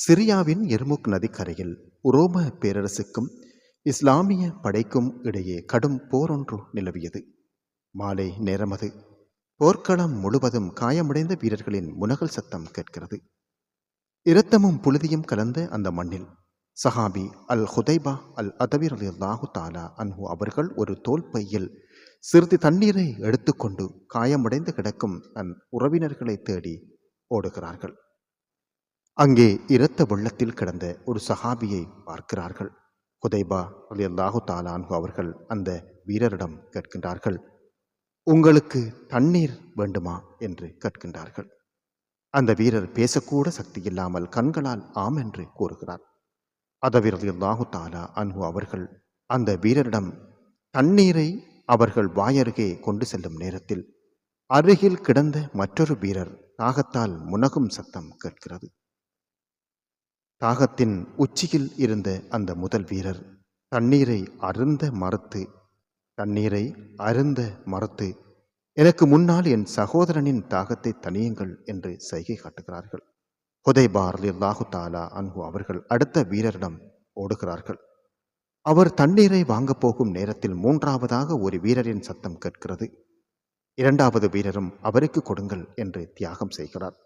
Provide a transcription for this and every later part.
சிரியாவின் எர்முக் நதிக்கரையில் உரோம பேரரசுக்கும் இஸ்லாமிய படைக்கும் இடையே கடும் போரொன்று நிலவியது. மாலை நேரமது. போர்க்களம் முழுவதும் காயமடைந்த வீரர்களின் முனகல் சத்தம் கேட்கிறது. இரத்தமும் புழுதியும் கலந்த அந்த மண்ணில் சஹாபி அல் ஹுதைபா அல் அதவி ரலியல்லாஹு தஆலா அன்ஹு அவர்கள் ஒரு தோல் பையில் சிறிது தண்ணீரை எடுத்துக்கொண்டு காயமடைந்து கிடக்கும் தன் உறவினர்களை தேடி ஓடுகிறார்கள். அங்கே இரத்த வெள்ளத்தில் கிடந்த ஒரு சஹாபியை பார்க்கிறார்கள். ஹுதைபா ரலியல்லாஹு தஆலா அன்ஹு அவர்கள் அந்த வீரரிடம் கேட்கின்றார்கள், உங்களுக்கு தண்ணீர் வேண்டுமா என்று கேட்கின்றார்கள். அந்த வீரர் பேசக்கூட சக்தி இல்லாமல் கண்களால் ஆம் என்று கூறுகிறார். அதவி ரலியல்லாஹு தஆலா அன்ஹு அவர்கள் அந்த வீரரிடம் தண்ணீரை அவர்கள் வாயருகே கொண்டு செல்லும் நேரத்தில் அருகில் கிடந்த மற்றொரு வீரர் தாகத்தால் முனகும் சத்தம் கேட்கிறது. தாகத்தின் உச்சியில் இருந்த அந்த முதல் வீரர் தண்ணீரை அருந்த மறுத்து எனக்கு முன்னால் என் சகோதரனின் தாகத்தை தணியுங்கள் என்று சைகை காட்டுகிறார்கள். ஹுதைபா ரலியல்லாஹு தஆலா அன்ஹு அவர்கள் அடுத்த வீரரிடம் ஓடுகிறார்கள். அவர் தண்ணீரை வாங்கப் போகும் நேரத்தில் மூன்றாவதாக ஒரு வீரரின் சத்தம் கேட்கிறது. இரண்டாவது வீரரும் அவருக்கு கொடுங்கள் என்று தியாகம் செய்கிறார்.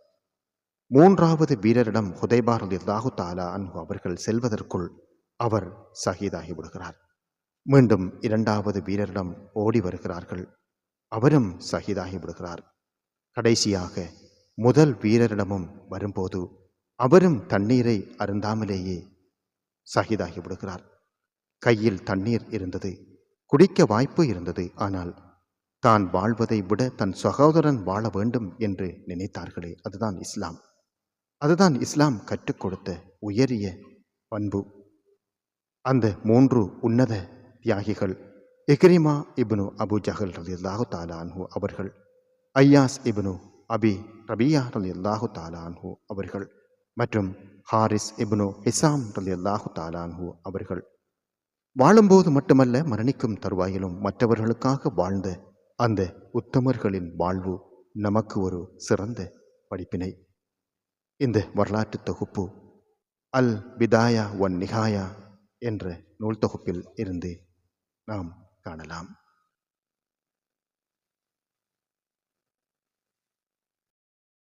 மூன்றாவது வீரரிடம் ஹுதைபா ரலியல்லாஹு தஆலா அன்ஹு அவர்கள் செல்வதற்குள் அவர் ஷஹீதாகி விடுகிறார். மீண்டும் இரண்டாவது வீரரிடம் ஓடி வருகிறார்கள். அவரும் ஷஹீதாகி விடுகிறார். கடைசியாக முதல் வீரரிடமும் வரும்போது அவரும் தண்ணீரை அருந்தாமலேயே ஷஹீதாகி விடுகிறார். கையில் தண்ணீர் இருந்தது, குடிக்க வாய்ப்பு இருந்தது. ஆனால் தான் வாழ்வதை விட தன் சகோதரன் வாழ வேண்டும் என்று நினைத்தார்களே, அதுதான் இஸ்லாம். அதுதான் இஸ்லாம் கற்றுக் கொடுத்த உயரிய பண்பு. அந்த மூன்று உன்னத தியாகிகள் இக்ரிமா இப்னு அபு ஜஹல் ரலியல்லாஹு தஆலா அன்ஹு அவர்கள், ஐயாஸ் இப்னு அபி ரபியா ரலியல்லாஹு தஆலா அன்ஹு அவர்கள் மற்றும் ஹாரிஸ் இப்னு ஹிசாம் ரலியல்லாஹு தஆலா அன்ஹு அவர்கள் வாழும்போது மட்டுமல்ல, மரணிக்கும் தருவாயிலும் மற்றவர்களுக்காக வாழ்ந்த அந்த உத்தமர்களின் வாழ்வு நமக்கு ஒரு சிறந்த படிப்பினை. இந்த வரலாற்று தொகுப்பு அல் பிதாயா வன் நிஹாயா என்ற நூல் தொகுப்பில் இருந்து நாம் காணலாம்.